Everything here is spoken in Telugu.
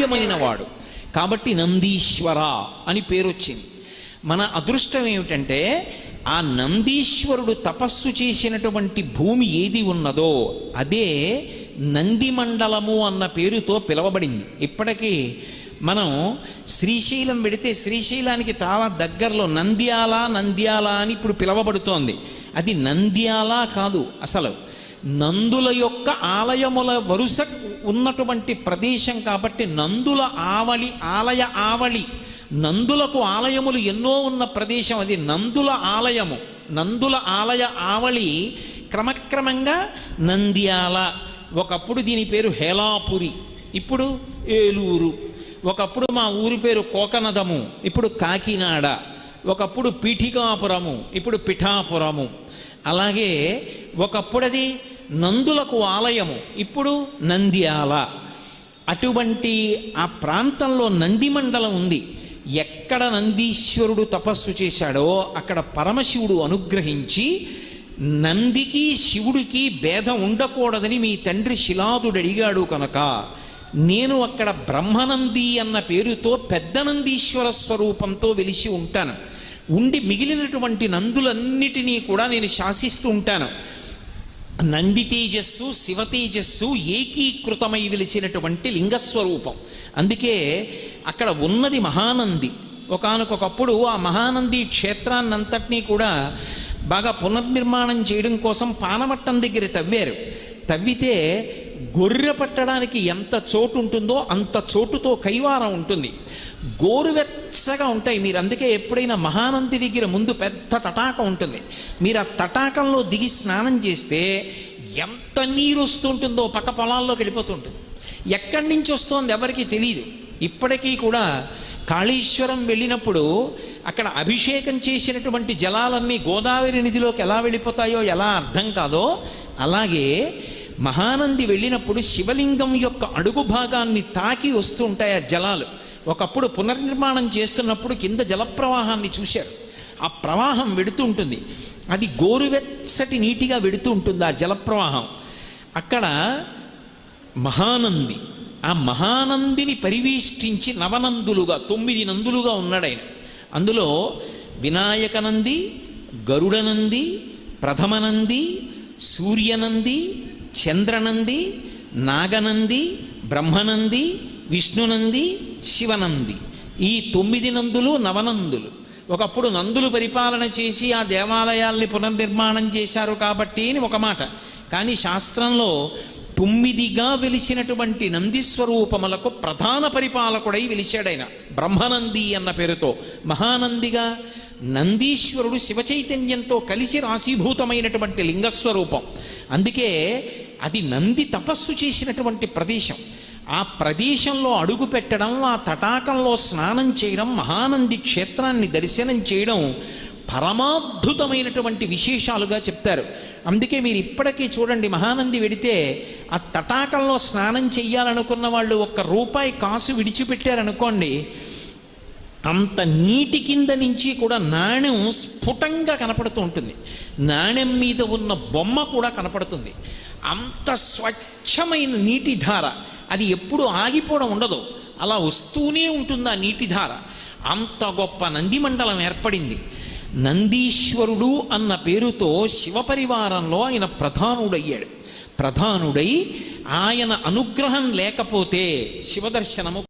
అమూల్యమైన వాడు కాబట్టి నందీశ్వర అని పేరు వచ్చింది. మన అదృష్టం ఏమిటంటే ఆ నందీశ్వరుడు తపస్సు చేసినటువంటి భూమి ఏది ఉన్నదో అదే నందిమండలము అన్న పేరుతో పిలవబడింది. ఇప్పటికీ మనం శ్రీశైలం వెడితే శ్రీశైలానికి చాలా దగ్గరలో నంద్యాల అని ఇప్పుడు పిలవబడుతోంది. అది నంద్యాల కాదు, అసలు నందుల యొక్క ఆలయముల వరుస ఉన్నటువంటి ప్రదేశం కాబట్టి నందుల ఆలయ ఆవళి, నందులకు ఆలయములు ఎన్నో ఉన్న ప్రదేశం అది నందుల ఆలయము. నందుల ఆలయ ఆవళి క్రమక్రమంగా నంద్యాల. ఒకప్పుడు దీని పేరు హేలాపురి, ఇప్పుడు ఏలూరు. ఒకప్పుడు మా ఊరి పేరు కోకనదము, ఇప్పుడు కాకినాడ. ఒకప్పుడు పీఠికాపురము, ఇప్పుడు పిఠాపురము. అలాగే ఒకప్పుడు అది నందులకు ఆలయము, ఇప్పుడు నంద్యాల. అటువంటి ఆ ప్రాంతంలో నందిమండలం ఉంది. ఎక్కడ నందీశ్వరుడు తపస్సు చేశాడో అక్కడ పరమశివుడు అనుగ్రహించి నందికి శివుడికి భేదం ఉండకూడదని మీ తండ్రి శిలాదుడు అడిగాడు కనుక నేను అక్కడ బ్రహ్మనంది అన్న పేరుతో పెద్ద నందీశ్వర స్వరూపంతో వెలిసి ఉంటాను. ఉండి మిగిలినటువంటి నందులన్నిటినీ కూడా నేను శాసిస్తూ ఉంటాను. నంది తేజస్సు శివ తేజస్సు ఏకీకృతమై వెలిసినటువంటి లింగస్వరూపం. అందుకే అక్కడ ఉన్నది మహానంది. ఒకానొకప్పుడు ఆ మహానంది క్షేత్రాన్నంతటినీ కూడా బాగా పునర్నిర్మాణం చేయడం కోసం పానమట్టం దగ్గర తవ్వితే గొర్రె పట్టడానికి ఎంత చోటు ఉంటుందో అంత చోటుతో కైవారం ఉంటుంది. గోరువెచ్చగా ఉంటాయి. మీరు అందుకే ఎప్పుడైనా మహానంది దగ్గర ముందు పెద్ద తటాకం ఉంటుంది. మీరు ఆ తటాకంలో దిగి స్నానం చేస్తే ఎంత నీరు వస్తుంటుందో పక్క పొలాల్లోకి వెళ్ళిపోతుంటుంది. ఎక్కడి నుంచి వస్తోంది ఎవరికి తెలియదు. ఇప్పటికీ కూడా కాళేశ్వరం వెళ్ళినప్పుడు అక్కడ అభిషేకం చేసినటువంటి జలాలన్నీ గోదావరి నదిలోకి ఎలా వెళ్ళిపోతాయో ఎలా అర్థం కాదో అలాగే మహానంది వెళ్ళినప్పుడు శివలింగం యొక్క అడుగు భాగాన్ని తాకి వస్తూ ఉంటాయి ఆ జలాలు. ఒకప్పుడు పునర్నిర్మాణం చేస్తున్నప్పుడు కింద జలప్రవాహాన్ని చూశారు. ఆ ప్రవాహం వెడుతూ ఉంటుంది. అది గోరువెచ్చటి నీటిగా వెడుతూ ఉంటుంది ఆ జలప్రవాహం. అక్కడ మహానంది, ఆ మహానందిని పరివేష్టించి నవనందులుగా 9 నందులుగా ఉన్నాడాయన. అందులో వినాయకనంది, గరుడనంది, ప్రథమనంది, సూర్యనంది, చంద్రనంది, నాగనంది, బ్రహ్మనంది, విష్ణునంది, శివనంది. ఈ 9 నందులు నవనందులు. ఒకప్పుడు నందులు పరిపాలన చేసి ఆ దేవాలయాల్ని పునర్నిర్మాణం చేశారు కాబట్టి అని ఒక మాట. కానీ శాస్త్రంలో 9గా వెలిసినటువంటి నందిస్వరూపములకు ప్రధాన పరిపాలకుడై వెలిశాడైన బ్రహ్మనంది అన్న పేరుతో. మహానందిగా నందీశ్వరుడు శివచైతన్యంతో కలిసి రాశీభూతమైనటువంటి లింగస్వరూపం. అందుకే అది నంది తపస్సు చేసినటువంటి ప్రదేశం. ఆ ప్రదేశంలో అడుగు పెట్టడం, ఆ తటాకంలో స్నానం చేయడం, మహానంది క్షేత్రాన్ని దర్శనం చేయడం పరమాద్భుతమైనటువంటి విశేషాలుగా చెప్తారు. అందుకే మీరు ఇప్పటికీ చూడండి, మహానంది వెడితే ఆ తటాకంలో స్నానం చెయ్యాలనుకున్న వాళ్ళు ₹1 కాసు విడిచిపెట్టారనుకోండి, అంత నీటి కింద నుంచి కూడా నాణ్యం స్ఫుటంగా కనపడుతూ ఉంటుంది. నాణ్యం మీద ఉన్న బొమ్మ కూడా కనపడుతుంది. అంత స్వచ్ఛమైన నీటి ధార, అది ఎప్పుడు ఆగిపోవడం ఉండదు, అలా వస్తూనే ఉంటుంది ఆ నీటి ధార. అంత గొప్ప నందిమండలం ఏర్పడింది. నందీశ్వరుడు అన్న పేరుతో శివపరివారంలో ఆయన ప్రధానుడయ్యాడు. ప్రధానుడై ఆయన అనుగ్రహం లేకపోతే శివదర్శనము